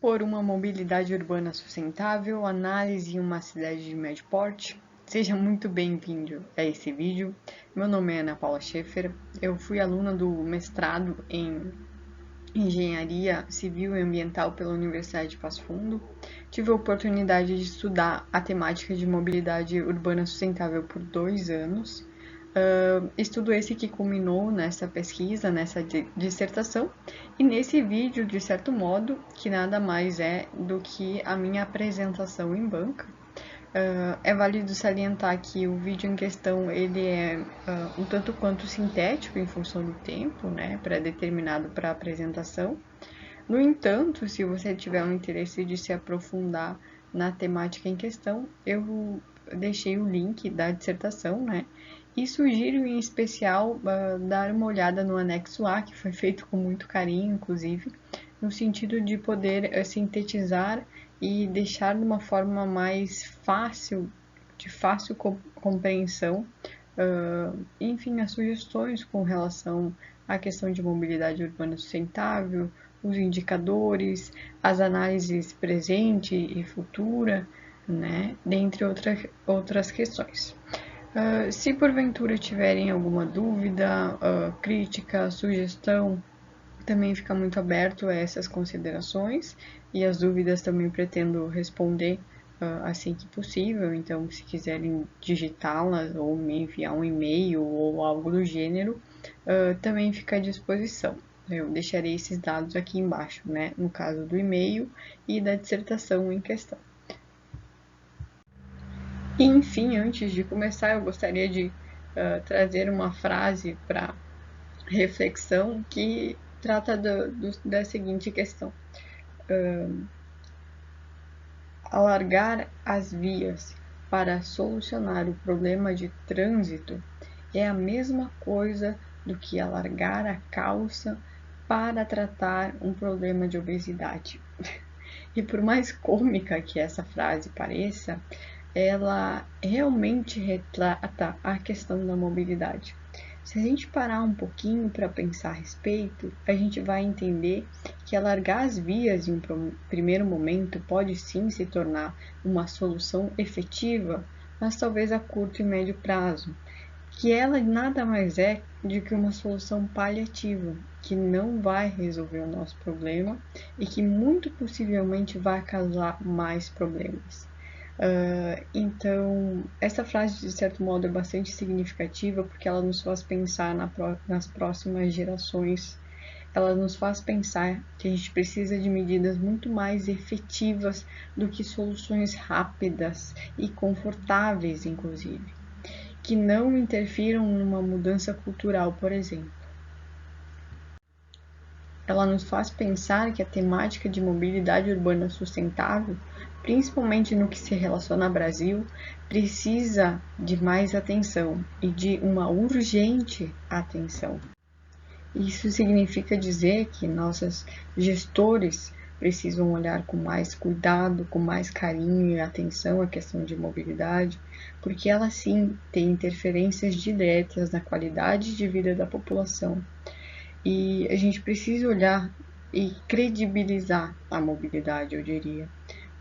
Por uma mobilidade urbana sustentável, análise em uma cidade de médio porte. Seja muito bem-vindo a esse vídeo. Meu nome é Ana Paula Schaeffer. Eu fui aluna do mestrado em Engenharia Civil e Ambiental pela Universidade de Passo Fundo. Tive a oportunidade de estudar a temática de mobilidade urbana sustentável por 2 anos. Estudo esse que culminou nessa pesquisa, nessa dissertação, e nesse vídeo, de certo modo, que nada mais é do que a minha apresentação em banca. É válido salientar que o vídeo em questão ele é um tanto quanto sintético em função do tempo, né, pré-determinado para a apresentação. No entanto, se você tiver um interesse de se aprofundar na temática em questão, eu deixei o link da dissertação, né? E sugiro em especial dar uma olhada no anexo A, que foi feito com muito carinho, inclusive, no sentido de poder sintetizar e deixar de uma forma mais fácil, de fácil compreensão, enfim, as sugestões com relação à questão de mobilidade urbana sustentável, os indicadores, as análises presente e futura, né, dentre outras questões. Se porventura tiverem alguma dúvida, crítica, sugestão, também fica muito aberto a essas considerações e as dúvidas também pretendo responder assim que possível. Então, se quiserem digitá-las ou me enviar um e-mail ou algo do gênero, também fica à disposição. Eu deixarei esses dados aqui embaixo, né? No caso do e-mail e da dissertação em questão. E, enfim, antes de começar, eu gostaria de trazer uma frase para reflexão que trata da seguinte questão: alargar as vias para solucionar o problema de trânsito é a mesma coisa do que alargar a calça para tratar um problema de obesidade. E por mais cômica que essa frase pareça, ela realmente retrata a questão da mobilidade. Se a gente parar um pouquinho para pensar a respeito, a gente vai entender que alargar as vias em um primeiro momento pode sim se tornar uma solução efetiva, mas talvez a curto e médio prazo, que ela nada mais é do que uma solução paliativa, que não vai resolver o nosso problema e que muito possivelmente vai causar mais problemas. Então, essa frase, de certo modo, é bastante significativa porque ela nos faz pensar nas próximas gerações. Ela nos faz pensar que a gente precisa de medidas muito mais efetivas do que soluções rápidas e confortáveis, inclusive, que não interfiram numa mudança cultural, por exemplo. Ela nos faz pensar que a temática de mobilidade urbana sustentável, principalmente no que se relaciona ao Brasil, precisa de mais atenção e de uma urgente atenção. Isso significa dizer que nossos gestores precisam olhar com mais cuidado, com mais carinho e atenção à questão de mobilidade, porque ela sim tem interferências diretas na qualidade de vida da população. E a gente precisa olhar e credibilizar a mobilidade, eu diria,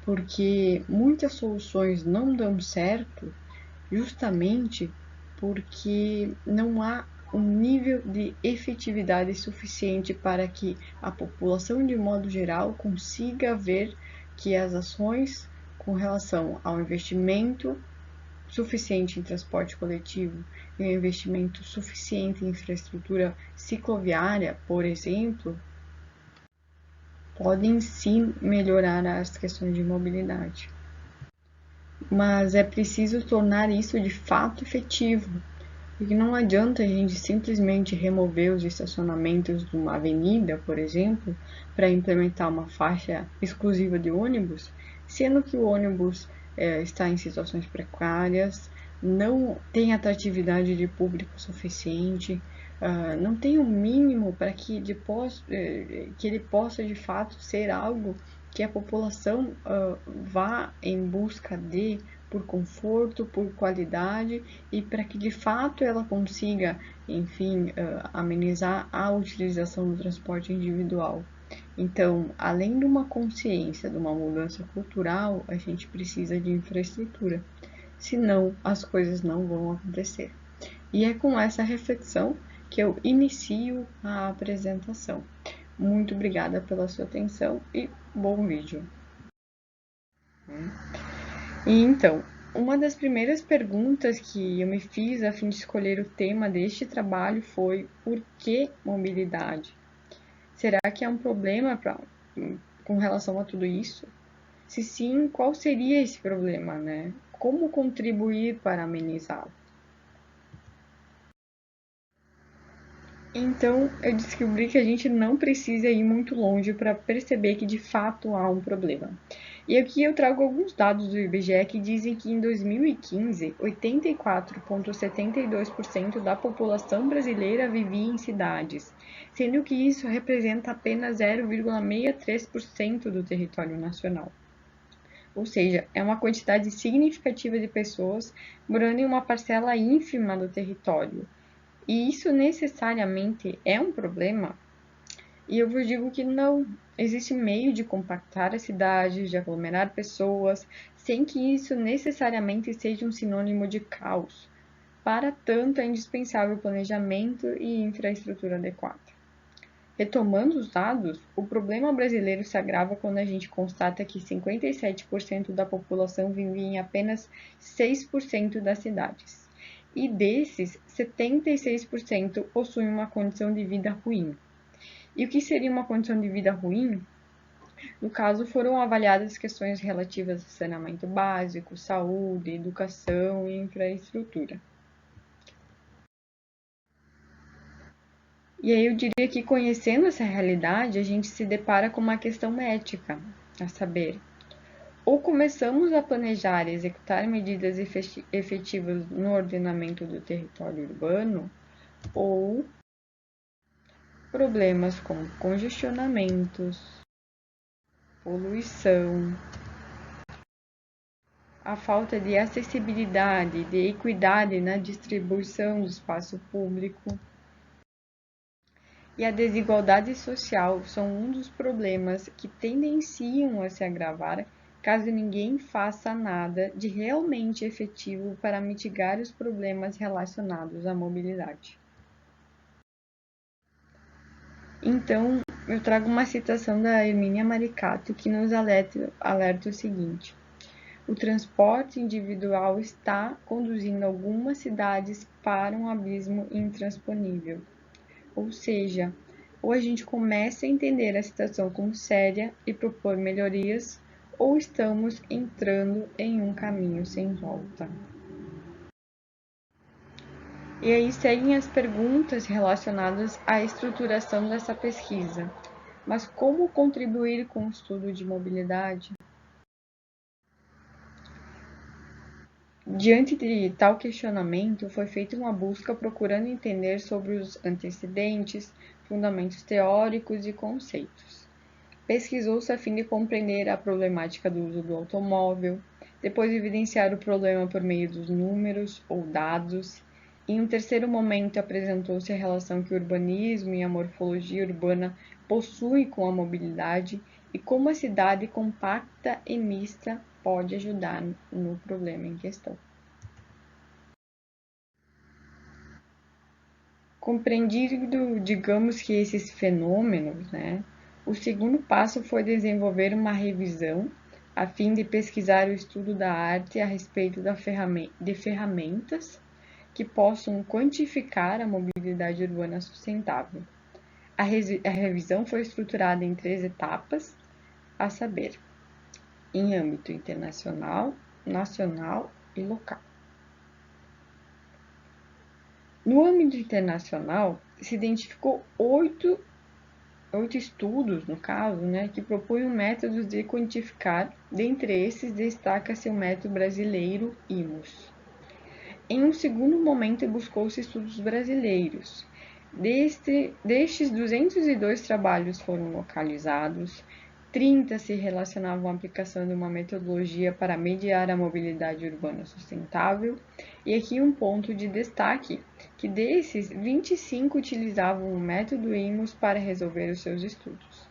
porque muitas soluções não dão certo justamente porque não há um nível de efetividade suficiente para que a população, de modo geral, consiga ver que as ações com relação ao investimento suficiente em transporte coletivo e um investimento suficiente em infraestrutura cicloviária, por exemplo, podem sim melhorar as questões de mobilidade. Mas é preciso tornar isso de fato efetivo, porque não adianta a gente simplesmente remover os estacionamentos de uma avenida, por exemplo, para implementar uma faixa exclusiva de ônibus, sendo que o ônibus está em situações precárias, não tem atratividade de público suficiente, não tem o mínimo para que ele possa de fato ser algo que a população vá em busca de por conforto, por qualidade e para que de fato ela consiga, enfim, amenizar a utilização do transporte individual. Então, além de uma consciência, de uma mudança cultural, a gente precisa de infraestrutura, senão as coisas não vão acontecer. E é com essa reflexão que eu inicio a apresentação. Muito obrigada pela sua atenção e bom vídeo. E então, uma das primeiras perguntas que eu me fiz a fim de escolher o tema deste trabalho foi: por que mobilidade? Será que é um problema com relação a tudo isso? Se sim, qual seria esse problema, né? Como contribuir para amenizá-lo? Então, eu descobri que a gente não precisa ir muito longe para perceber que de fato há um problema. E aqui eu trago alguns dados do IBGE que dizem que em 2015, 84,72% da população brasileira vivia em cidades, sendo que isso representa apenas 0,63% do território nacional. Ou seja, é uma quantidade significativa de pessoas morando em uma parcela ínfima do território. E isso necessariamente é um problema? E eu vos digo que não. Existe meio de compactar as cidades, de aglomerar pessoas, sem que isso necessariamente seja um sinônimo de caos. Para tanto, é indispensável planejamento e infraestrutura adequada. Retomando os dados, o problema brasileiro se agrava quando a gente constata que 57% da população vivia em apenas 6% das cidades. E desses, 76% possuem uma condição de vida ruim. E o que seria uma condição de vida ruim? No caso, foram avaliadas questões relativas a saneamento básico, saúde, educação e infraestrutura. E aí eu diria que conhecendo essa realidade, a gente se depara com uma questão ética, a saber, ou começamos a planejar e executar medidas efetivas no ordenamento do território urbano, ou problemas como congestionamentos, poluição, a falta de acessibilidade, de equidade na distribuição do espaço público e a desigualdade social são um dos problemas que tendenciam a se agravar caso ninguém faça nada de realmente efetivo para mitigar os problemas relacionados à mobilidade. Então, eu trago uma citação da Hermínia Maricato que nos alerta o seguinte: o transporte individual está conduzindo algumas cidades para um abismo intransponível. Ou seja, ou a gente começa a entender a situação como séria e propor melhorias, ou estamos entrando em um caminho sem volta. E aí seguem as perguntas relacionadas à estruturação dessa pesquisa. Mas como contribuir com o estudo de mobilidade? Diante de tal questionamento, foi feita uma busca procurando entender sobre os antecedentes, fundamentos teóricos e conceitos. Pesquisou-se a fim de compreender a problemática do uso do automóvel, depois evidenciar o problema por meio dos números ou dados. Em um terceiro momento, apresentou-se a relação que o urbanismo e a morfologia urbana possuem com a mobilidade e como a cidade compacta e mista pode ajudar no problema em questão. Compreendido, digamos que esses fenômenos, né, o segundo passo foi desenvolver uma revisão a fim de pesquisar o estudo da arte a respeito de ferramentas que possam quantificar a mobilidade urbana sustentável. A revisão foi estruturada em 3 etapas, a saber, em âmbito internacional, nacional e local. No âmbito internacional, se identificou 8 estudos, no caso, né, que propunham métodos de quantificar. Dentre esses, destaca-se o método brasileiro IMOS. Em um segundo momento, buscou-se estudos brasileiros. Destes 202 trabalhos foram localizados, 30 se relacionavam à aplicação de uma metodologia para mediar a mobilidade urbana sustentável, e aqui um ponto de destaque, que desses, 25 utilizavam o método IMOS para resolver os seus estudos.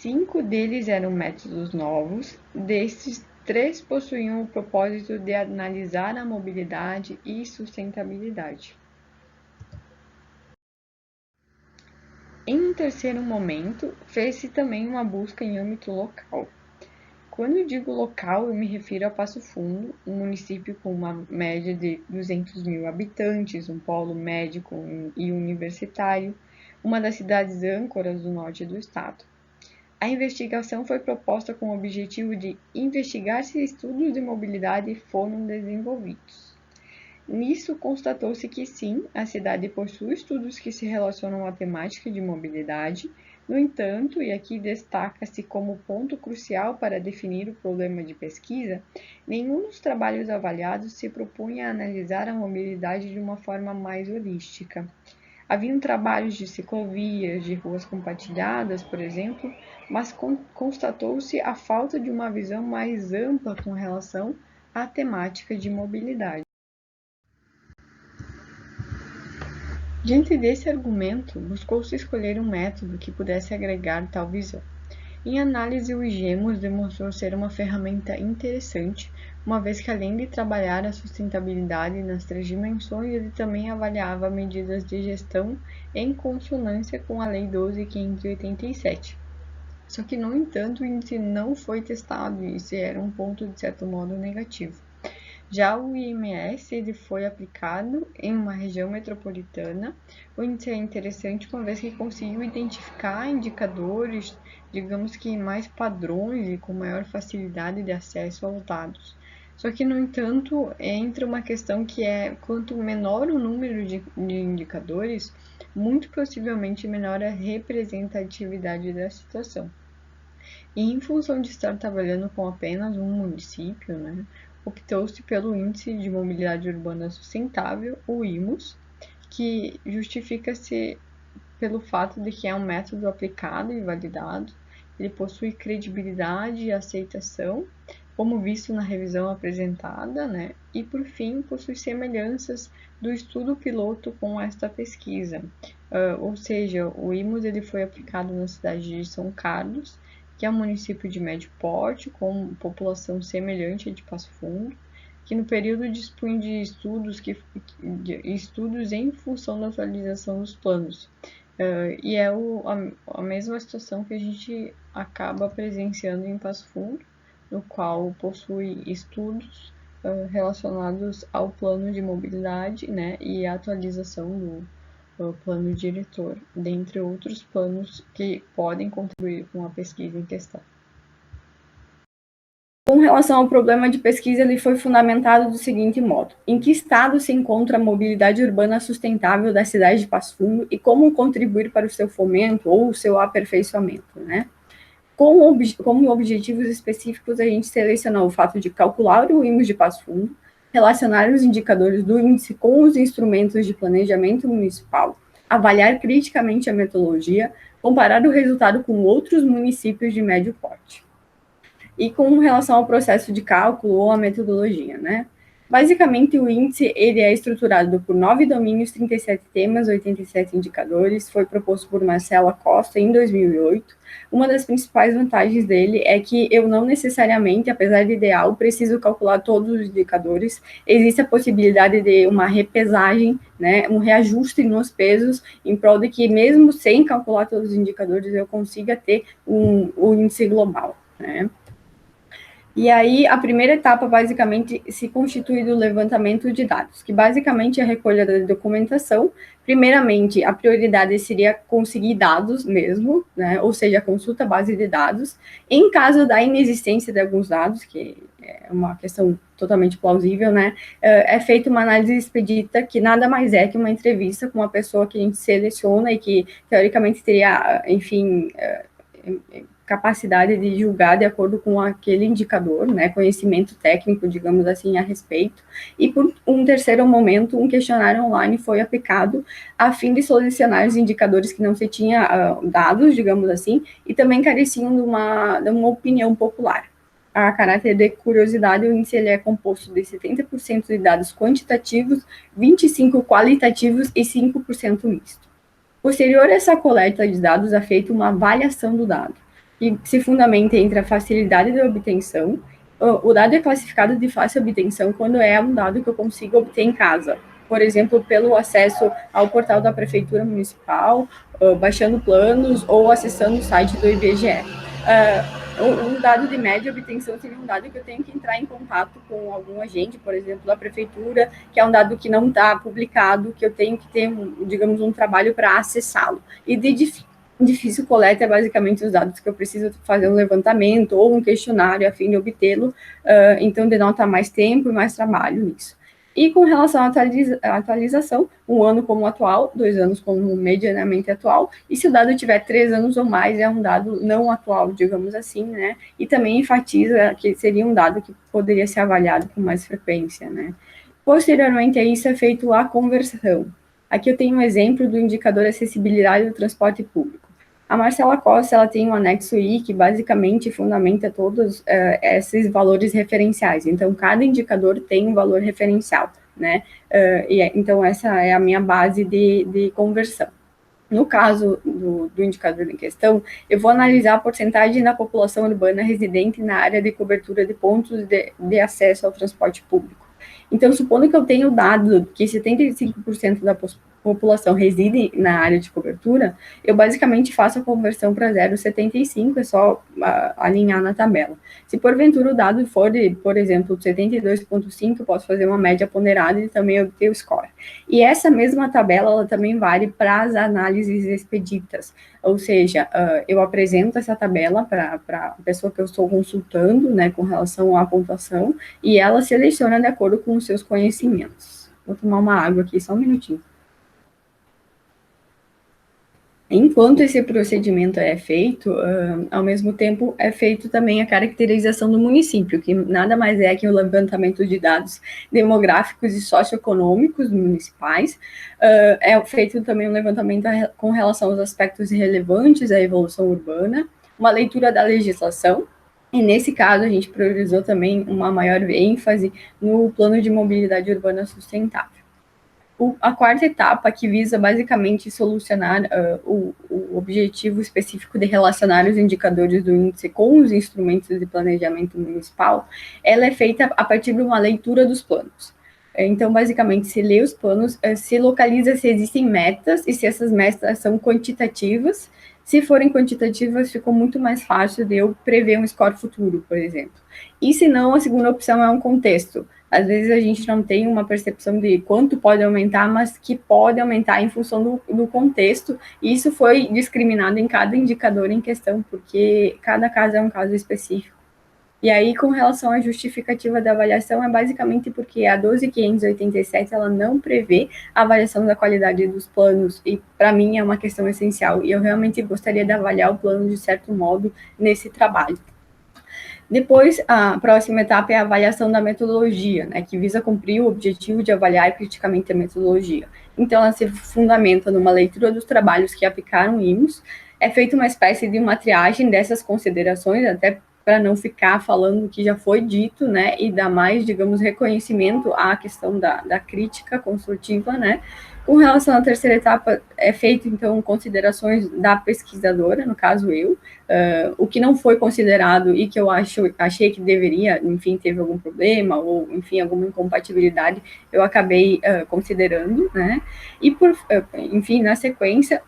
5 deles eram métodos novos, desses 3 possuíam o propósito de analisar a mobilidade e sustentabilidade. Em um terceiro momento, fez-se também uma busca em âmbito local. Quando eu digo local, eu me refiro a Passo Fundo, um município com uma média de 200 mil habitantes, um polo médico e universitário, uma das cidades âncoras do norte do estado. A investigação foi proposta com o objetivo de investigar se estudos de mobilidade foram desenvolvidos. Nisso, constatou-se que sim, a cidade possui estudos que se relacionam à temática de mobilidade. No entanto, e aqui destaca-se como ponto crucial para definir o problema de pesquisa, nenhum dos trabalhos avaliados se propunha a analisar a mobilidade de uma forma mais holística. Haviam trabalhos de ciclovias, de ruas compartilhadas, por exemplo, mas constatou-se a falta de uma visão mais ampla com relação à temática de mobilidade. Diante desse argumento, buscou-se escolher um método que pudesse agregar tal visão. Em análise, o IGEMOS demonstrou ser uma ferramenta interessante, uma vez que além de trabalhar a sustentabilidade nas 3 dimensões, ele também avaliava medidas de gestão em consonância com a Lei 12.587. Só que, no entanto, o índice não foi testado e isso era um ponto, de certo modo, negativo. Já o IMS ele foi aplicado em uma região metropolitana. O índice é interessante uma vez que conseguiu identificar indicadores, digamos que mais padrões e com maior facilidade de acesso aos dados. Só que, no entanto, entra uma questão que é, quanto menor o número de indicadores, muito possivelmente menor a representatividade da situação. E em função de estar trabalhando com apenas um município, optou-se pelo Índice de Mobilidade Urbana Sustentável, o IMOS, que justifica-se pelo fato de que é um método aplicado e validado, ele possui credibilidade e aceitação, como visto na revisão apresentada, e por fim possui semelhanças do estudo piloto com esta pesquisa, ou seja, o IMOS ele foi aplicado na cidade de São Carlos, que é um município de médio porte, com população semelhante a de Passo Fundo, que no período dispõe de estudos em função da atualização dos planos. E é a mesma situação que a gente acaba presenciando em Passo Fundo, no qual possui estudos relacionados ao plano de mobilidade, e a atualização do plano diretor, dentre outros planos que podem contribuir com a pesquisa em questão. Com relação ao problema de pesquisa, ele foi fundamentado do seguinte modo: em que estado se encontra a mobilidade urbana sustentável da cidade de Passo Fundo e como contribuir para o seu fomento ou o seu aperfeiçoamento, Como objetivos específicos, a gente selecionou o fato de calcular o IMOS de Passo Fundo, relacionar os indicadores do índice com os instrumentos de planejamento municipal, avaliar criticamente a metodologia, comparar o resultado com outros municípios de médio porte. E com relação ao processo de cálculo ou a metodologia, Basicamente, o índice ele é estruturado por 9 domínios, 37 temas, 87 indicadores, foi proposto por Marcela Costa em 2008. Uma das principais vantagens dele é que eu não necessariamente, apesar de ideal, preciso calcular todos os indicadores. Existe a possibilidade de uma repesagem, um reajuste nos pesos, em prol de que, mesmo sem calcular todos os indicadores, eu consiga ter o índice global, E aí, a primeira etapa, basicamente, se constitui do levantamento de dados, que basicamente é a recolha da documentação. Primeiramente, a prioridade seria conseguir dados mesmo, ou seja, a consulta base de dados. Em caso da inexistência de alguns dados, que é uma questão totalmente plausível, é feita uma análise expedita, que nada mais é que uma entrevista com uma pessoa que a gente seleciona e que, teoricamente, teria, enfim, capacidade de julgar de acordo com aquele indicador, conhecimento técnico, digamos assim, a respeito. E por um terceiro momento, um questionário online foi aplicado a fim de solucionar os indicadores que não se tinha dados, digamos assim, e também careciam de uma opinião popular. A caráter de curiosidade, o índice ele é composto de 70% de dados quantitativos, 25% qualitativos e 5% misto. Posterior a essa coleta de dados, é feita uma avaliação do dado, que se fundamenta entre a facilidade de obtenção. O dado é classificado de fácil obtenção quando é um dado que eu consigo obter em casa, por exemplo, pelo acesso ao portal da Prefeitura Municipal, baixando planos ou acessando o site do IBGE. Um dado de média obtenção seria um dado que eu tenho que entrar em contato com algum agente, por exemplo, da prefeitura, que é um dado que não está publicado, que eu tenho que ter, digamos, um trabalho para acessá-lo. E de difícil coleta é basicamente os dados que eu preciso fazer um levantamento ou um questionário a fim de obtê-lo, então denota mais tempo e mais trabalho nisso. E com relação à atualização, 1 ano como atual, 2 anos como medianamente atual, e se o dado tiver 3 anos ou mais, é um dado não atual, digamos assim, né? E também enfatiza que seria um dado que poderia ser avaliado com mais frequência, né? Posteriormente a isso é feito a conversão. Aqui eu tenho um exemplo do indicador acessibilidade do transporte público. A Marcela Costa, ela tem um anexo I que basicamente fundamenta todos esses valores referenciais. Então, cada indicador tem um valor referencial, né? Então, essa é a minha base de conversão. No caso do indicador em questão, eu vou analisar a porcentagem da população urbana residente na área de cobertura de pontos de acesso ao transporte público. Então, supondo que eu tenho dado que 75% da população reside na área de cobertura, eu basicamente faço a conversão para 0,75, é só alinhar na tabela. Se porventura o dado for de, por exemplo, 72,5, eu posso fazer uma média ponderada e também obter o score. E essa mesma tabela, ela também vale para as análises expeditas, ou seja, eu apresento essa tabela para a pessoa que eu estou consultando, né, com relação à pontuação, e ela seleciona de acordo com os seus conhecimentos. Vou tomar uma água aqui, só um minutinho. Enquanto esse procedimento é feito, ao mesmo tempo é feito também a caracterização do município, que nada mais é que o levantamento de dados demográficos e socioeconômicos municipais. É feito também um levantamento com relação aos aspectos relevantes à evolução urbana, uma leitura da legislação, e nesse caso a gente priorizou também uma maior ênfase no plano de mobilidade urbana sustentável. A quarta etapa, que visa basicamente solucionar o objetivo específico de relacionar os indicadores do índice com os instrumentos de planejamento municipal, ela é feita a partir de uma leitura dos planos. Então, basicamente, se lê os planos, se localiza se existem metas e se essas metas são quantitativas. Se forem quantitativas, ficou muito mais fácil de eu prever um score futuro, por exemplo. E se não, a segunda opção é um contexto. Às vezes a gente não tem uma percepção de quanto pode aumentar, mas que pode aumentar em função do contexto, e isso foi discriminado em cada indicador em questão, porque cada caso é um caso específico. E aí, com relação à justificativa da avaliação, é basicamente porque a 12.587, ela não prevê a avaliação da qualidade dos planos, e para mim é uma questão essencial, e eu realmente gostaria de avaliar o plano de certo modo nesse trabalho. Depois, a próxima etapa é a avaliação da metodologia, né, que visa cumprir o objetivo de avaliar criticamente a metodologia. Então, ela se fundamenta numa leitura dos trabalhos que aplicaram IMOS, é feita uma espécie de uma triagem dessas considerações, até para não ficar falando o que já foi dito, né, e dar mais, digamos, reconhecimento à questão da crítica construtiva, né. Com relação à terceira etapa, é feito, então, considerações da pesquisadora, no caso eu, o que não foi considerado e que eu achei que deveria, enfim, teve algum problema, ou, enfim, alguma incompatibilidade, eu acabei considerando, né, e, enfim, na sequência,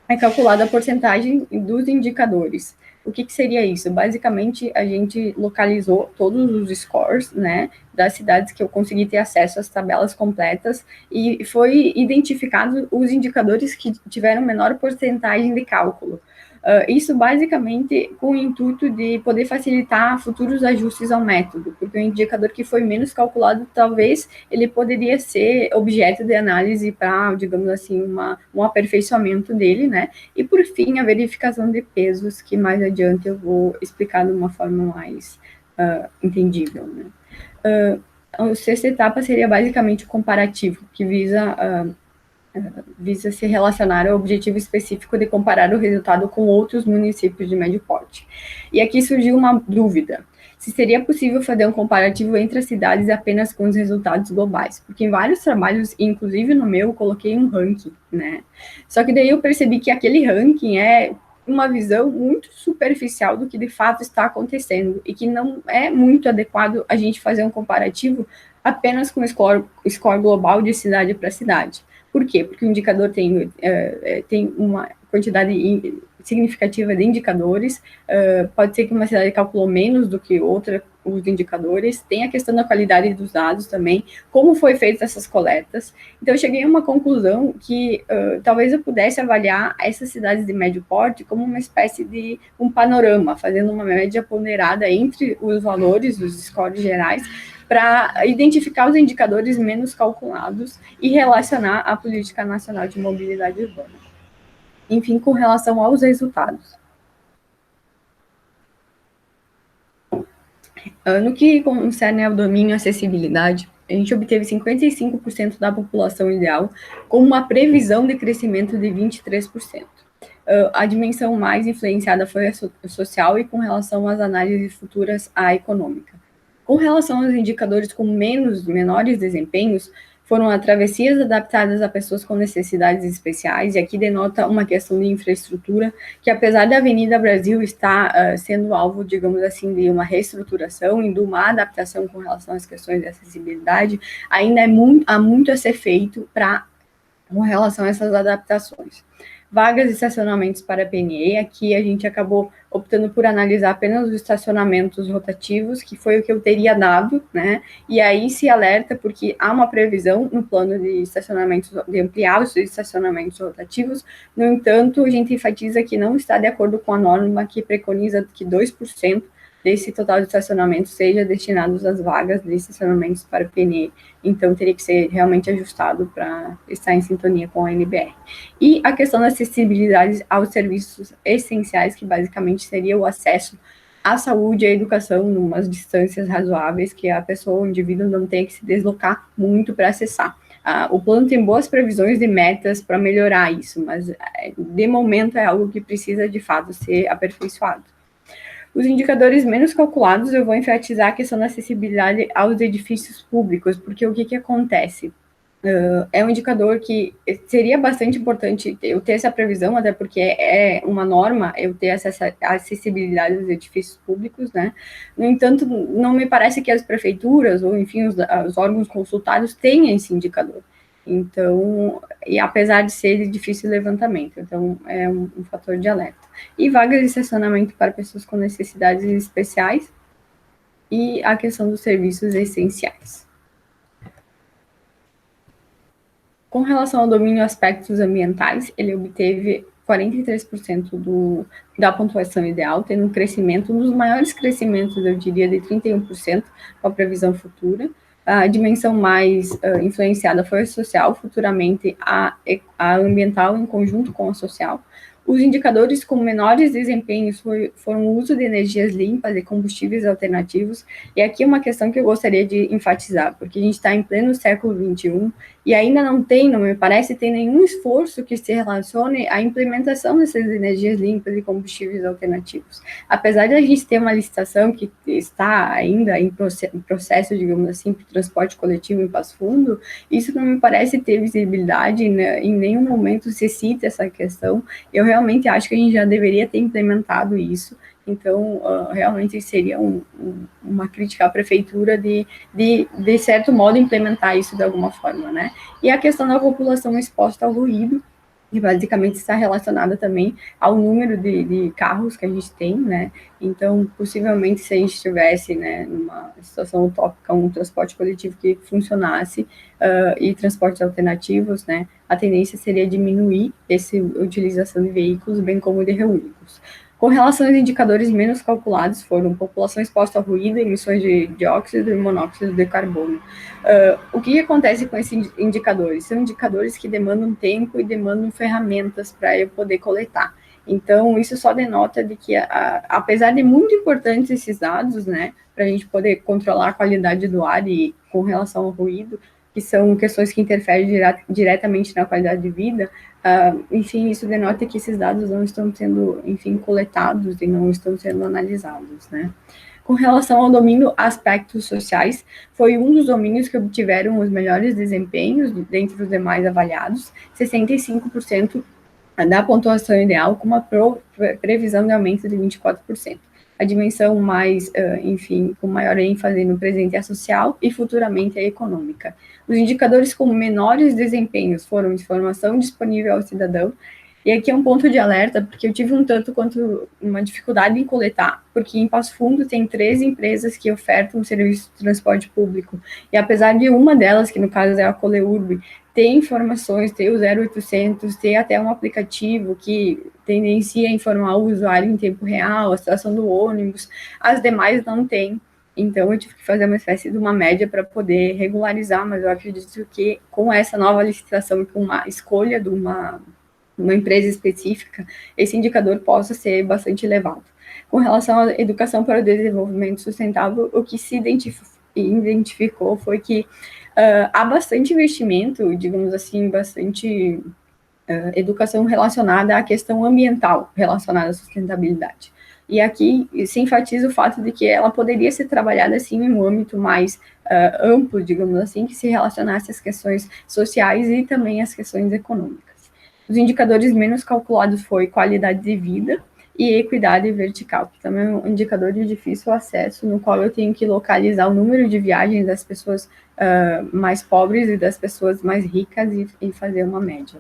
é calculada a porcentagem dos indicadores. O que seria isso? Basicamente, a gente localizou todos os scores, né, das cidades que eu consegui ter acesso às tabelas completas, e foi identificado os indicadores que tiveram menor porcentagem de cálculo. Isso basicamente com o intuito de poder facilitar futuros ajustes ao método, porque o indicador que foi menos calculado, talvez ele poderia ser objeto de análise para, digamos assim, um aperfeiçoamento dele, né? E por fim, a verificação de pesos, que mais adiante eu vou explicar de uma forma mais entendível, né? A sexta etapa seria basicamente o comparativo, que visa se relacionar ao objetivo específico de comparar o resultado com outros municípios de médio porte. E aqui surgiu uma dúvida, se seria possível fazer um comparativo entre as cidades apenas com os resultados globais, porque em vários trabalhos, inclusive no meu, eu coloquei um ranking, né? Só que daí eu percebi que aquele ranking é uma visão muito superficial do que de fato está acontecendo e que não é muito adequado a gente fazer um comparativo apenas com o score global de cidade para cidade. Por quê? Porque o indicador tem uma quantidade significativa de indicadores, pode ser que uma cidade calculou menos do que outra os indicadores, tem a questão da qualidade dos dados também, como foi feita essas coletas. Então, eu cheguei a uma conclusão que talvez eu pudesse avaliar essas cidades de médio porte como uma espécie de um panorama, fazendo uma média ponderada entre os valores dos scores gerais, para identificar os indicadores menos calculados e relacionar a política nacional de mobilidade urbana. Enfim, com relação aos resultados. No que concerne ao domínio e acessibilidade, a gente obteve 55% da população ideal, com uma previsão de crescimento de 23%. A dimensão mais influenciada foi a social e com relação às análises futuras à econômica. Com relação aos indicadores com menores desempenhos, foram as travessias adaptadas a pessoas com necessidades especiais, e aqui denota uma questão de infraestrutura, que apesar da Avenida Brasil estar sendo alvo, digamos assim, de uma reestruturação e de uma adaptação com relação às questões de acessibilidade, ainda há muito a ser feito com relação a essas adaptações. Vagas e estacionamentos para PNE, aqui a gente acabou optando por analisar apenas os estacionamentos rotativos, que foi o que eu teria dado, né? E aí se alerta porque há uma previsão no plano de estacionamentos, de ampliar os estacionamentos rotativos, no entanto, a gente enfatiza que não está de acordo com a norma que preconiza que 2% desse total de estacionamento seja destinados às vagas de estacionamentos para PNE. Então, teria que ser realmente ajustado para estar em sintonia com a NBR. E a questão da acessibilidade aos serviços essenciais, que basicamente seria o acesso à saúde e à educação, em umas distâncias razoáveis, que a pessoa, o indivíduo, não tenha que se deslocar muito para acessar. O plano tem boas previsões de metas para melhorar isso, mas, de momento, é algo que precisa, de fato, ser aperfeiçoado. Os indicadores menos calculados, eu vou enfatizar a questão da acessibilidade aos edifícios públicos, porque o que acontece? É um indicador que seria bastante importante eu ter essa previsão, até porque é uma norma eu ter essa acessibilidade aos edifícios públicos, né? No entanto, não me parece que as prefeituras, ou enfim, os órgãos consultados tenham esse indicador. Então, e apesar de ser de difícil levantamento, então é um fator de alerta. E vagas de estacionamento para pessoas com necessidades especiais e a questão dos serviços essenciais. Com relação ao domínio e aspectos ambientais, ele obteve 43% da pontuação ideal, tendo um crescimento, um dos maiores crescimentos, eu diria, de 31% com a previsão futura. A dimensão mais influenciada foi a social, futuramente a ambiental em conjunto com a social. Os indicadores com menores desempenhos foram o uso de energias limpas e combustíveis alternativos, e aqui é uma questão que eu gostaria de enfatizar, porque a gente está em pleno século XXI, e ainda não me parece, tem nenhum esforço que se relacione à implementação dessas energias limpas e combustíveis alternativos. Apesar de a gente ter uma licitação que está ainda em processo, digamos assim, para o transporte coletivo em Passo Fundo, isso não me parece ter visibilidade, né? Em nenhum momento se cita essa questão. Eu realmente acho que a gente já deveria ter implementado isso. Então, realmente seria uma crítica à prefeitura de certo modo, implementar isso de alguma forma, né? E a questão da população exposta ao ruído, que basicamente está relacionada também ao número de carros que a gente tem, né? Então, possivelmente, se a gente tivesse, né, numa situação utópica, um transporte coletivo que funcionasse e transportes alternativos, né, a tendência seria diminuir essa utilização de veículos, bem como de reúnicos. Com relação aos indicadores menos calculados, foram população exposta ao ruído, emissões de dióxido e monóxido de carbono. O que acontece com esses indicadores? São indicadores que demandam tempo e demandam ferramentas para eu poder coletar. Então, isso só denota de que, apesar de muito importantes esses dados, né, para a gente poder controlar a qualidade do ar e com relação ao ruído, que são questões que interferem diretamente na qualidade de vida, enfim, isso denota que esses dados não estão sendo, enfim, coletados e não estão sendo analisados, né? Com relação ao domínio aspectos sociais, foi um dos domínios que obtiveram os melhores desempenhos dentre os demais avaliados, 65% da pontuação ideal com uma previsão de aumento de 24%. A dimensão mais, enfim, com maior ênfase no presente é a social e futuramente a econômica. Os indicadores com menores desempenhos foram informação disponível ao cidadão, e aqui é um ponto de alerta, porque eu tive um tanto quanto uma dificuldade em coletar, porque em Passo Fundo tem 13 empresas que ofertam serviço de transporte público, e apesar de uma delas, que no caso é a Coleurb, ter informações, ter o 0800, ter até um aplicativo que tendencia a informar o usuário em tempo real, a situação do ônibus, as demais não têm. Então, eu tive que fazer uma espécie de uma média para poder regularizar, mas eu acredito que com essa nova licitação e com uma escolha de uma empresa específica, esse indicador possa ser bastante elevado. Com relação à educação para o desenvolvimento sustentável, o que se identificou foi que há bastante investimento, digamos assim, bastante educação relacionada à questão ambiental, relacionada à sustentabilidade. E aqui se enfatiza o fato de que ela poderia ser trabalhada, assim, em um âmbito mais amplo, digamos assim, que se relacionasse às questões sociais e também às questões econômicas. Os indicadores menos calculados foi qualidade de vida e equidade vertical, que também é um indicador de difícil acesso, no qual eu tenho que localizar o número de viagens das pessoas mais pobres e das pessoas mais ricas e fazer uma média.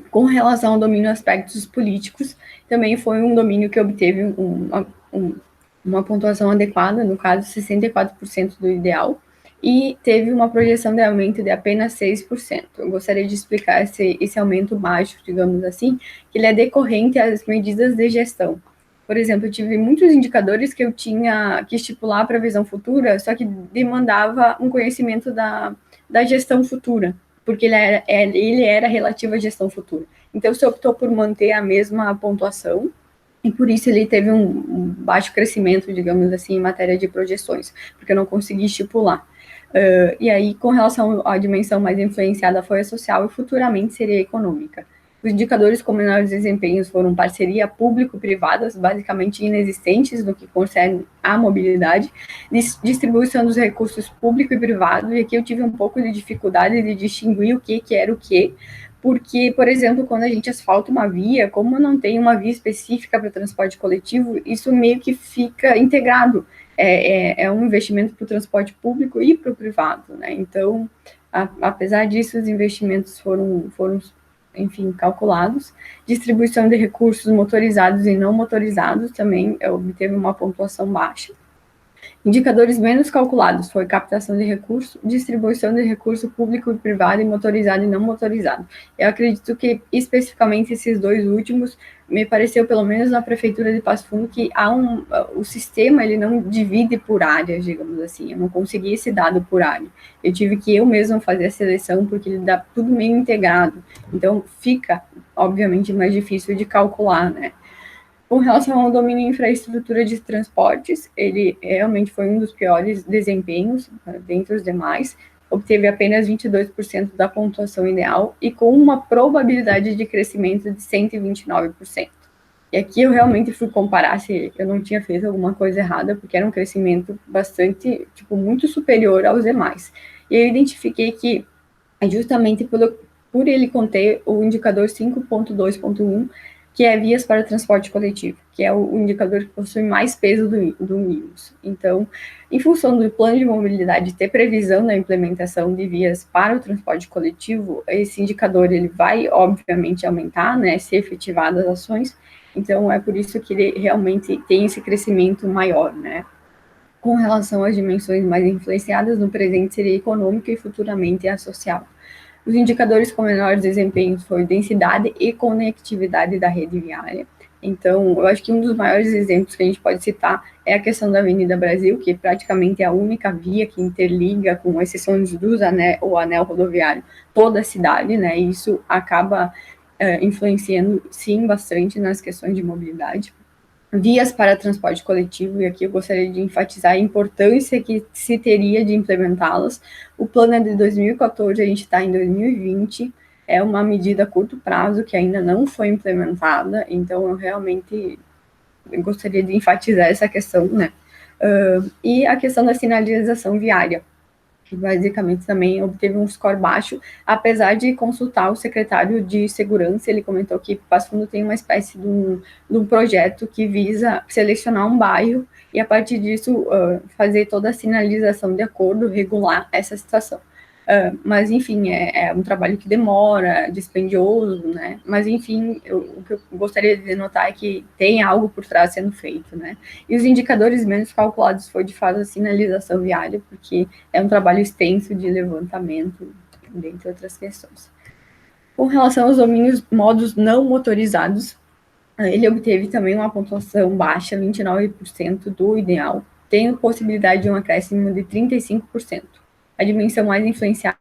Com relação ao domínio aspectos políticos, também foi um domínio que obteve uma pontuação adequada, no caso 64% do ideal, e teve uma projeção de aumento de apenas 6%. Eu gostaria de explicar esse aumento baixo, digamos assim, que ele é decorrente às medidas de gestão. Por exemplo, eu tive muitos indicadores que eu tinha que estipular a previsão futura, só que demandava um conhecimento da gestão futura, porque ele era relativo à gestão futura. Então, se optou por manter a mesma pontuação, e por isso ele teve um baixo crescimento, digamos assim, em matéria de projeções, porque eu não consegui estipular. E aí, com relação à dimensão mais influenciada foi a social e futuramente seria a econômica. Os indicadores com menores desempenhos foram parceria público-privadas, basicamente inexistentes no que concerne à mobilidade, distribuição dos recursos público e privado, e aqui eu tive um pouco de dificuldade de distinguir o que era o que, porque, por exemplo, quando a gente asfalta uma via, como não tem uma via específica para transporte coletivo, isso meio que fica integrado. É um investimento para o transporte público e para o privado, né? Então, apesar disso, os investimentos foram, enfim, calculados. Distribuição de recursos motorizados e não motorizados também obteve uma pontuação baixa. Indicadores menos calculados foi captação de recurso, distribuição de recurso público e privado e motorizado e não motorizado. Eu acredito que, especificamente, esses dois últimos, me pareceu, pelo menos na Prefeitura de Passo Fundo, que o sistema ele não divide por áreas, digamos assim. Eu não consegui esse dado por área. Eu tive que eu mesma fazer a seleção, porque ele dá tudo meio integrado. Então, fica, obviamente, mais difícil de calcular, né? Com relação ao domínio de infraestrutura de transportes, ele realmente foi um dos piores desempenhos dentre os demais, obteve apenas 22% da pontuação ideal e com uma probabilidade de crescimento de 129%. E aqui eu realmente fui comparar se eu não tinha feito alguma coisa errada, porque era um crescimento bastante, muito superior aos demais. E eu identifiquei que, justamente por ele conter o indicador 5.2.1, que é vias para transporte coletivo, que é o indicador que possui mais peso do NIMS. Então, em função do plano de mobilidade ter previsão na implementação de vias para o transporte coletivo, esse indicador ele vai, obviamente, aumentar, né, se efetivadas as ações, então é por isso que ele realmente tem esse crescimento maior, né. Com relação às dimensões mais influenciadas, no presente seria econômica e futuramente a social. Os indicadores com menores desempenhos foram densidade e conectividade da rede viária. Então, eu acho que um dos maiores exemplos que a gente pode citar é a questão da Avenida Brasil, que praticamente é a única via que interliga, com exceções o anel rodoviário, toda a cidade, né? E isso acaba influenciando, sim, bastante nas questões de mobilidade. Vias para transporte coletivo, e aqui eu gostaria de enfatizar a importância que se teria de implementá-las. O plano é de 2014, a gente está em 2020, é uma medida a curto prazo que ainda não foi implementada, então eu realmente gostaria de enfatizar essa questão, né? E a questão da sinalização viária. que basicamente também obteve um score baixo, apesar de consultar o secretário de Segurança. Ele comentou que Passo Fundo tem uma espécie de um projeto que visa selecionar um bairro e, a partir disso, fazer toda a sinalização de acordo, regular essa situação. Mas, enfim, é um trabalho que demora, dispendioso, né? Mas, enfim, o que eu gostaria de notar é que tem algo por trás sendo feito, né? E os indicadores menos calculados foi, de fato, a sinalização viária, porque é um trabalho extenso de levantamento, dentre outras questões. Com relação aos domínios modos não motorizados, ele obteve também uma pontuação baixa, 29% do ideal, tendo possibilidade de um acréscimo de 35%. A dimensão mais influenciada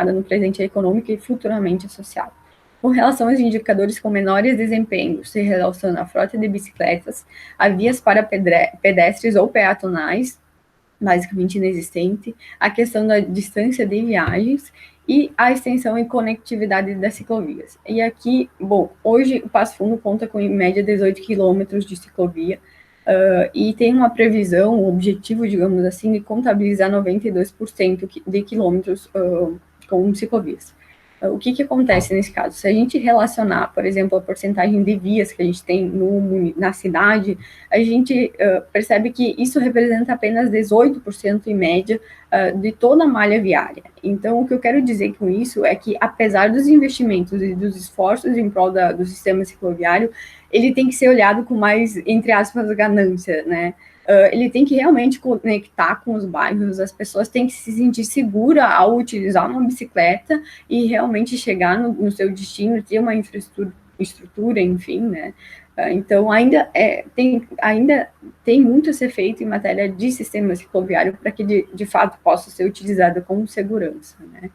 no presente é econômica e futuramente é social. Com relação aos indicadores com menores desempenhos, se relaciona a frota de bicicletas, a vias para pedestres ou peatonais, basicamente inexistente, a questão da distância de viagens e a extensão e conectividade das ciclovias. E aqui, bom, hoje o Passo Fundo conta com em média 18 quilômetros de ciclovia, e tem uma previsão, um objetivo, digamos assim, de contabilizar 92% de quilômetros com ciclovias. O que acontece nesse caso? Se a gente relacionar, por exemplo, a porcentagem de vias que a gente tem na cidade, a gente percebe que isso representa apenas 18% em média de toda a malha viária. Então, o que eu quero dizer com isso é que, apesar dos investimentos e dos esforços em prol do sistema cicloviário, ele tem que ser olhado com mais, entre aspas, ganância, né? Ele tem que realmente conectar com os bairros, as pessoas têm que se sentir segura ao utilizar uma bicicleta e realmente chegar no seu destino, ter uma infraestrutura, enfim, né? Então, ainda tem muito a ser feito em matéria de sistema cicloviário para que, de fato, possa ser utilizado com segurança, né?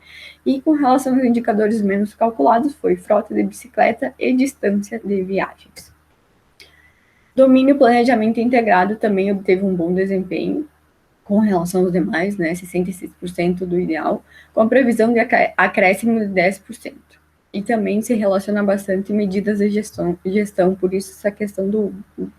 E com relação aos indicadores menos calculados, foi frota de bicicleta e distância de viagens. Domínio planejamento integrado também obteve um bom desempenho com relação aos demais, né, 66% do ideal, com a previsão de acréscimo de 10%. E também se relaciona bastante medidas de gestão, por isso essa questão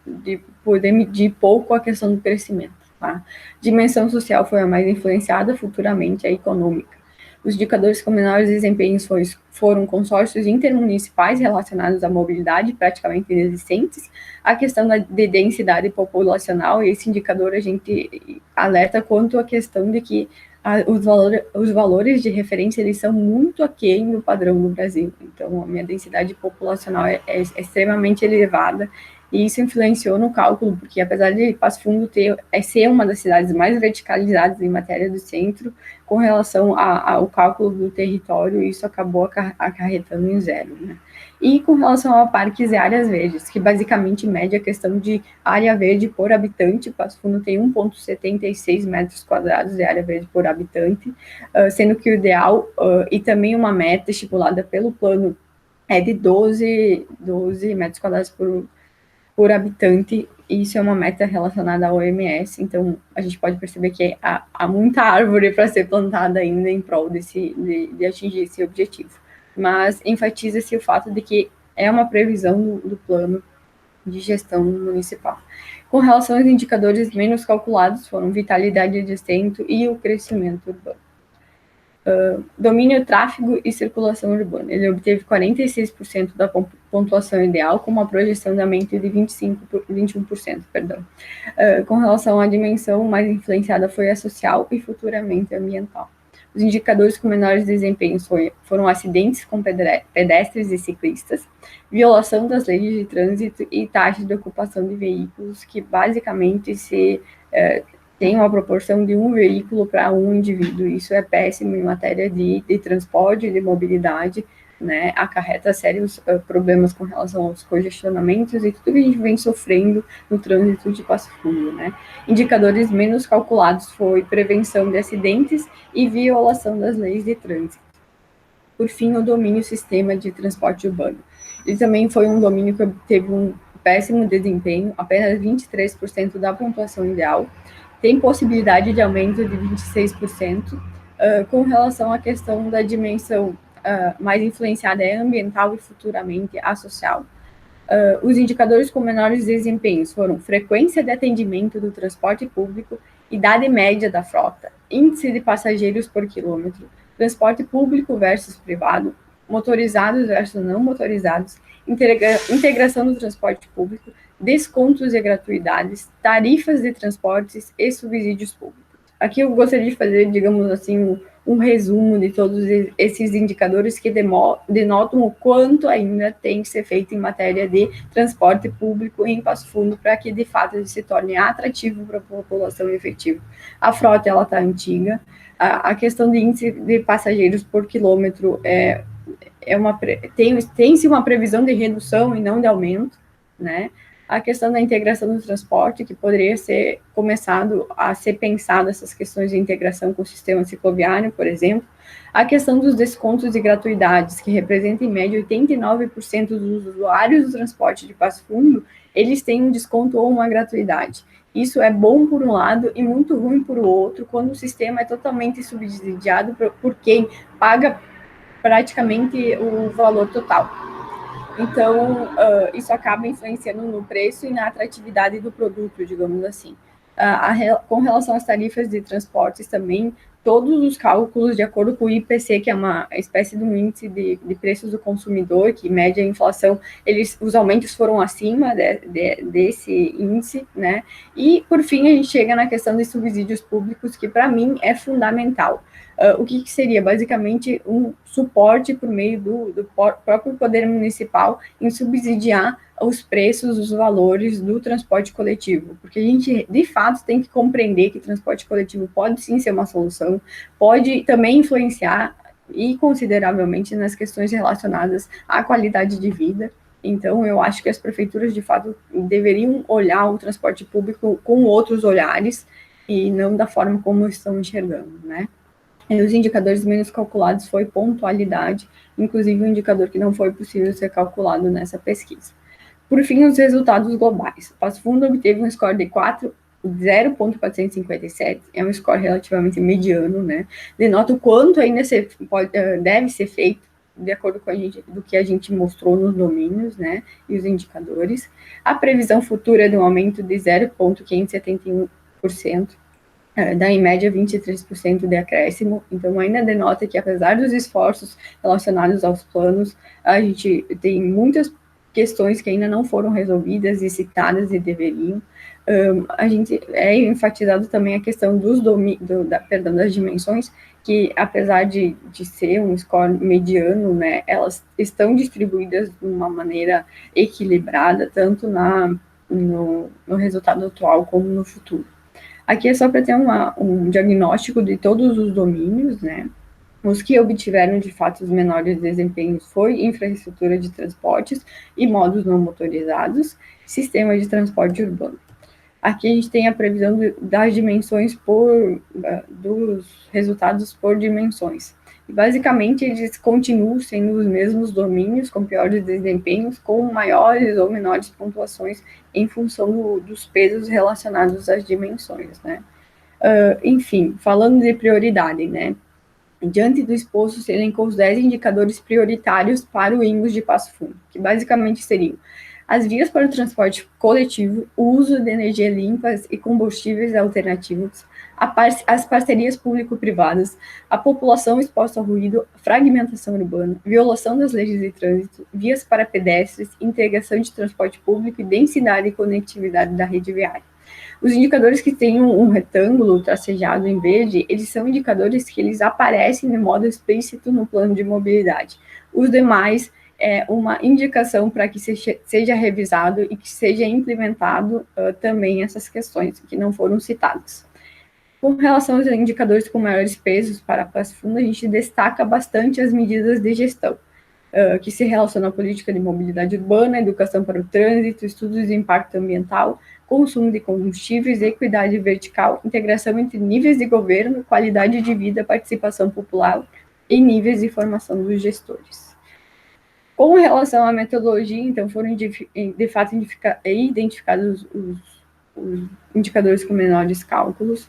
de poder medir pouco a questão do crescimento. Tá? Dimensão social foi a mais influenciada, futuramente a econômica. Os indicadores com menores desempenhos foram consórcios intermunicipais relacionados à mobilidade, praticamente inexistentes, a questão de densidade populacional, e esse indicador a gente alerta quanto à questão de que os valores de referência eles são muito aquém do padrão do Brasil. Então, a minha densidade populacional é extremamente elevada, e isso influenciou no cálculo, porque apesar de Passo Fundo ser uma das cidades mais verticalizadas em matéria do centro, com relação ao cálculo do território, isso acabou acarretando em zero, né? E com relação a parques e áreas verdes, que basicamente mede a questão de área verde por habitante, Passo Fundo tem 1,76 metros quadrados de área verde por habitante, sendo que o ideal e também uma meta estipulada pelo plano é de 12 metros quadrados por habitante, e isso é uma meta relacionada à OMS, então a gente pode perceber que há muita árvore para ser plantada ainda em prol de atingir esse objetivo. Mas enfatiza-se o fato de que é uma previsão do plano de gestão municipal. Com relação aos indicadores menos calculados, foram vitalidade de centro e o crescimento urbano. Domínio, tráfego e circulação urbana. Ele obteve 46% da pontuação ideal, com uma projeção de aumento de 21%. Com relação à dimensão, mais influenciada foi a social e futuramente ambiental. Os indicadores com menores desempenhos foram acidentes com pedestres e ciclistas, violação das leis de trânsito e taxa de ocupação de veículos, que basicamente tem uma proporção de um veículo para um indivíduo. Isso é péssimo em matéria de transporte, de mobilidade, né? Acarreta sérios problemas com relação aos congestionamentos e tudo que a gente vem sofrendo no trânsito de Passo Fundo, né? Indicadores menos calculados foi prevenção de acidentes e violação das leis de trânsito. Por fim, o domínio sistema de transporte urbano. Ele também foi um domínio que teve um péssimo desempenho, apenas 23% da pontuação ideal, tem possibilidade de aumento de 26%, com relação à questão da dimensão mais influenciada é ambiental e futuramente a social. Os indicadores com menores desempenhos foram frequência de atendimento do transporte público idade média da frota, índice de passageiros por quilômetro, transporte público versus privado, motorizados versus não motorizados, integração do transporte público, descontos e gratuidades, tarifas de transportes e subsídios públicos. Aqui eu gostaria de fazer, digamos assim, um resumo de todos esses indicadores que denotam o quanto ainda tem que ser feito em matéria de transporte público em Passo Fundo para que, de fato, ele se torne atrativo para a população efetiva. A frota, ela está antiga, a questão de índice de passageiros por quilômetro tem-se uma previsão de redução e não de aumento, né? A questão da integração do transporte, que poderia ser começado a ser pensado essas questões de integração com o sistema cicloviário, por exemplo. A questão dos descontos e gratuidades, que representa em média 89% dos usuários do transporte de Passo Fundo, eles têm um desconto ou uma gratuidade. Isso é bom por um lado e muito ruim por outro, quando o sistema é totalmente subsidiado por quem paga praticamente o valor total. Então, isso acaba influenciando no preço e na atratividade do produto, digamos assim. Com relação às tarifas de transportes também, todos os cálculos, de acordo com o IPC, que é uma espécie de um índice de preços do consumidor, que mede a inflação, os aumentos foram acima desse índice, né? E, por fim, a gente chega na questão de subsídios públicos, que, para mim, é fundamental. O que seria? Basicamente, um suporte por meio do próprio poder municipal em subsidiar os preços, os valores do transporte coletivo, porque a gente, de fato, tem que compreender que transporte coletivo pode sim ser uma solução, pode também influenciar e consideravelmente nas questões relacionadas à qualidade de vida. Então, eu acho que as prefeituras, de fato, deveriam olhar o transporte público com outros olhares e não da forma como estão enxergando, né? E os indicadores menos calculados foi pontualidade, inclusive um indicador que não foi possível ser calculado nessa pesquisa. Por fim, os resultados globais. Passo Fundo obteve um score de 0,457, é um score relativamente mediano, né? Denota o quanto ainda deve ser feito, de acordo com do que a gente mostrou nos domínios, né? E os indicadores. A previsão futura é de um aumento de 0,571%. Dá em média 23% de acréscimo, então ainda denota que, apesar dos esforços relacionados aos planos, a gente tem muitas questões que ainda não foram resolvidas e citadas e deveriam. A gente enfatizado também a questão das dimensões, que apesar de ser um score mediano, né, elas estão distribuídas de uma maneira equilibrada, tanto no resultado atual como no futuro. Aqui é só para ter um diagnóstico de todos os domínios, né? Os que obtiveram, de fato, os menores desempenhos foi infraestrutura de transportes e modos não motorizados, sistema de transporte urbano. Aqui a gente tem a previsão das dimensões dos resultados por dimensões. E, basicamente, eles continuam sendo os mesmos domínios, com piores desempenhos, com maiores ou menores pontuações em função dos pesos relacionados às dimensões, né? Enfim, falando de prioridade, né? Diante do exposto, se elencou os 10 indicadores prioritários para o INGOS de Passo Fundo, que basicamente seriam as vias para o transporte coletivo, o uso de energias limpas e combustíveis alternativos, as parcerias público-privadas, a população exposta ao ruído, fragmentação urbana, violação das leis de trânsito, vias para pedestres, integração de transporte público e densidade e conectividade da rede viária. Os indicadores que têm um retângulo tracejado em verde, eles são indicadores que eles aparecem de modo explícito no plano de mobilidade. Os demais é uma indicação para que seja revisado e que seja implementado também essas questões que não foram citadas. Com relação aos indicadores com maiores pesos para Passo Fundo, a gente destaca bastante as medidas de gestão, que se relacionam à política de mobilidade urbana, educação para o trânsito, estudos de impacto ambiental, consumo de combustíveis, equidade vertical, integração entre níveis de governo, qualidade de vida, participação popular e níveis de formação dos gestores. Com relação à metodologia, então, foram de fato identificados os indicadores com menores cálculos.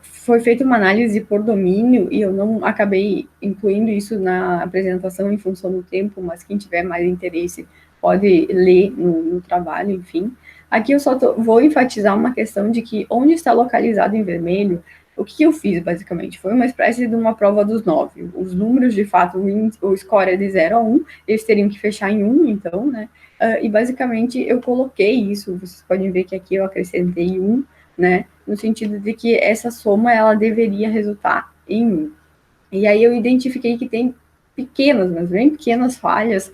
Foi feita uma análise por domínio, e eu não acabei incluindo isso na apresentação em função do tempo, mas quem tiver mais interesse pode ler no trabalho, enfim. Aqui eu só vou enfatizar uma questão de que onde está localizado em vermelho, o que eu fiz, basicamente? Foi uma espécie de uma prova dos 9. Os números, de fato, o score é de 0 a 1, eles teriam que fechar em 1, então, né? E, basicamente, eu coloquei isso, vocês podem ver que aqui eu acrescentei 1, né? No sentido de que essa soma, ela deveria resultar em 1. E aí eu identifiquei que tem pequenas, mas bem pequenas falhas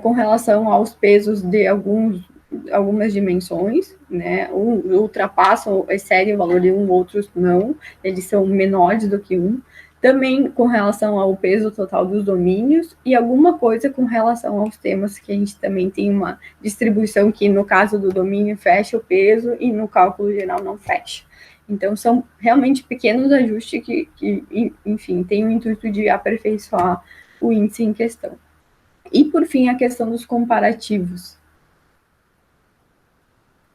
com relação aos pesos de algumas dimensões, né? Ultrapassam, excedem o valor de um, outros não, eles são menores do que 1. Também com relação ao peso total dos domínios e alguma coisa com relação aos temas, que a gente também tem uma distribuição que, no caso do domínio, fecha o peso e no cálculo geral não fecha. Então, são realmente pequenos ajustes que, enfim, têm o intuito de aperfeiçoar o índice em questão. E, por fim, a questão dos comparativos.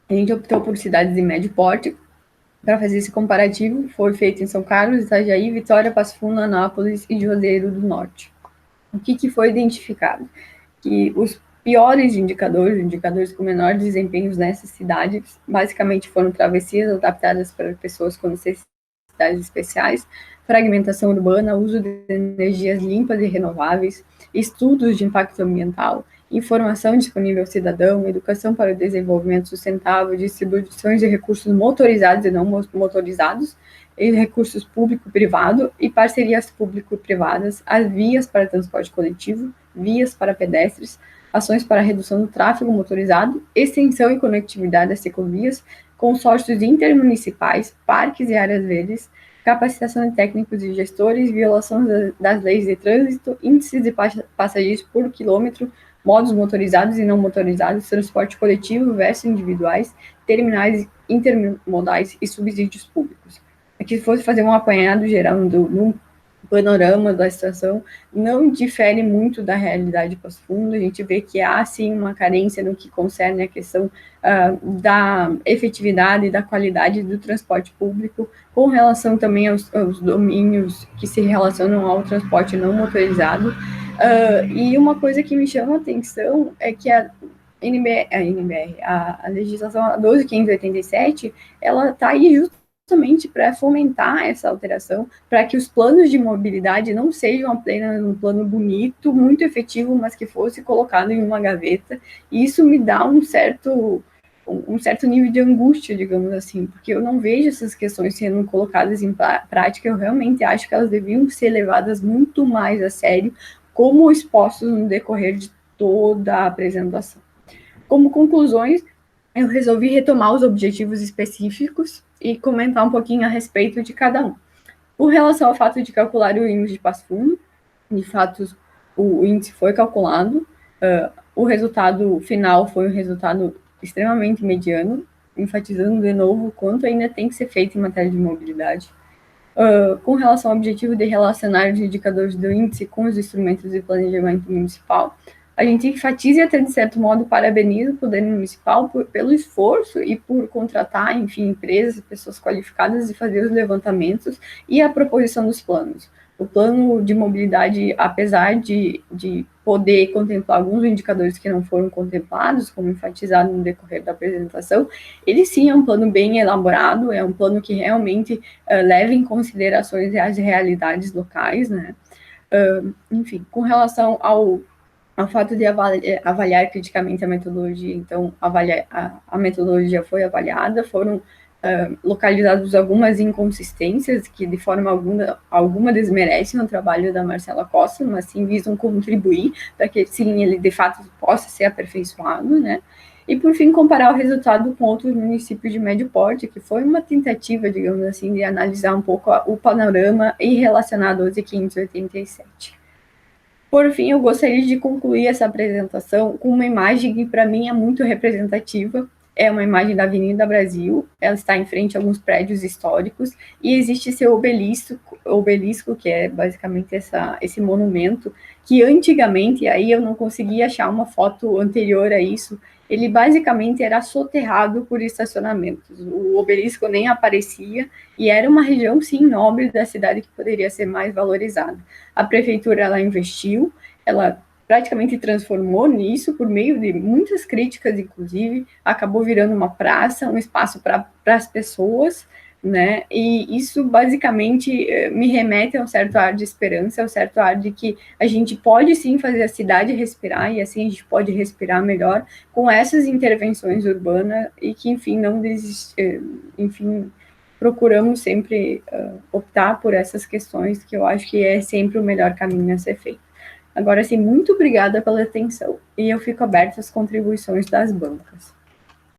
A gente optou por cidades de médio porte para fazer esse comparativo. Foi feito em São Carlos, Itajaí, Vitória, Passo Fundo, Anápolis e Juazeiro do Norte. O que foi identificado? Que os piores indicadores com menores desempenhos nessas cidades, basicamente foram travessias adaptadas para pessoas com necessidades especiais, fragmentação urbana, uso de energias limpas e renováveis, estudos de impacto ambiental, informação disponível ao cidadão, educação para o desenvolvimento sustentável, distribuições de recursos motorizados e não motorizados, e recursos público-privado e parcerias público-privadas, as vias para transporte coletivo, vias para pedestres, ações para redução do tráfego motorizado, extensão e conectividade das ciclovias, consórcios intermunicipais, parques e áreas verdes, capacitação de técnicos e gestores, violação das leis de trânsito, índices de passageiros por quilômetro, modos motorizados e não motorizados, transporte coletivo versus individuais, terminais intermodais e subsídios públicos. Aqui, se fosse fazer um apanhado geral num panorama da situação, não difere muito da realidade de Passo Fundo. A gente vê que há, sim, uma carência no que concerne a questão da efetividade e da qualidade do transporte público, com relação também aos domínios que se relacionam ao transporte não motorizado. E uma coisa que me chama a atenção é que a legislação 12.587, ela está aí justamente para fomentar essa alteração, para que os planos de mobilidade não sejam apenas um plano bonito, muito efetivo, mas que fosse colocado em uma gaveta. E isso me dá um certo nível de angústia, digamos assim, porque eu não vejo essas questões sendo colocadas em prática. Eu realmente acho que elas deviam ser levadas muito mais a sério, como expostos no decorrer de toda a apresentação. Como conclusões, eu resolvi retomar os objetivos específicos e comentar um pouquinho a respeito de cada um. Com relação ao fato de calcular o índice de Passo Fundo, de fato, o índice foi calculado, o resultado final foi um resultado extremamente mediano, enfatizando de novo o quanto ainda tem que ser feito em matéria de mobilidade. Com relação ao objetivo de relacionar os indicadores do índice com os instrumentos de planejamento municipal, a gente enfatiza e até, de certo modo, parabeniza o poder municipal pelo esforço e por contratar, enfim, empresas, pessoas qualificadas e fazer os levantamentos e a proposição dos planos. O plano de mobilidade, apesar de poder contemplar alguns indicadores que não foram contemplados, como enfatizado no decorrer da apresentação, ele sim é um plano bem elaborado, é um plano que realmente leva em considerações as realidades locais, né? Enfim, com relação ao fato de avaliar criticamente a metodologia, então a metodologia foi avaliada, foram localizadas algumas inconsistências que de forma alguma desmerecem o trabalho da Marcela Costa, mas sim visam contribuir para que sim ele de fato possa ser aperfeiçoado, né? E por fim comparar o resultado com outros municípios de médio porte, que foi uma tentativa, digamos assim, de analisar um pouco o panorama e relacionar a 12.587. Por fim, eu gostaria de concluir essa apresentação com uma imagem que, para mim, é muito representativa. É uma imagem da Avenida Brasil, ela está em frente a alguns prédios históricos, e existe seu obelisco, que é basicamente esse monumento, que antigamente, aí eu não conseguia achar uma foto anterior a isso, ele basicamente era soterrado por estacionamentos. O obelisco nem aparecia, e era uma região, sim, nobre da cidade que poderia ser mais valorizada. A prefeitura, ela investiu, ela praticamente transformou nisso, por meio de muitas críticas, inclusive, acabou virando uma praça, um espaço para as pessoas, né? E isso basicamente me remete a um certo ar de esperança, a um certo ar de que a gente pode sim fazer a cidade respirar, e assim a gente pode respirar melhor com essas intervenções urbanas, e que, enfim, não desistir, enfim, procuramos sempre optar por essas questões, que eu acho que é sempre o melhor caminho a ser feito. Agora, sim, muito obrigada pela atenção, e eu fico aberta às contribuições das bancas.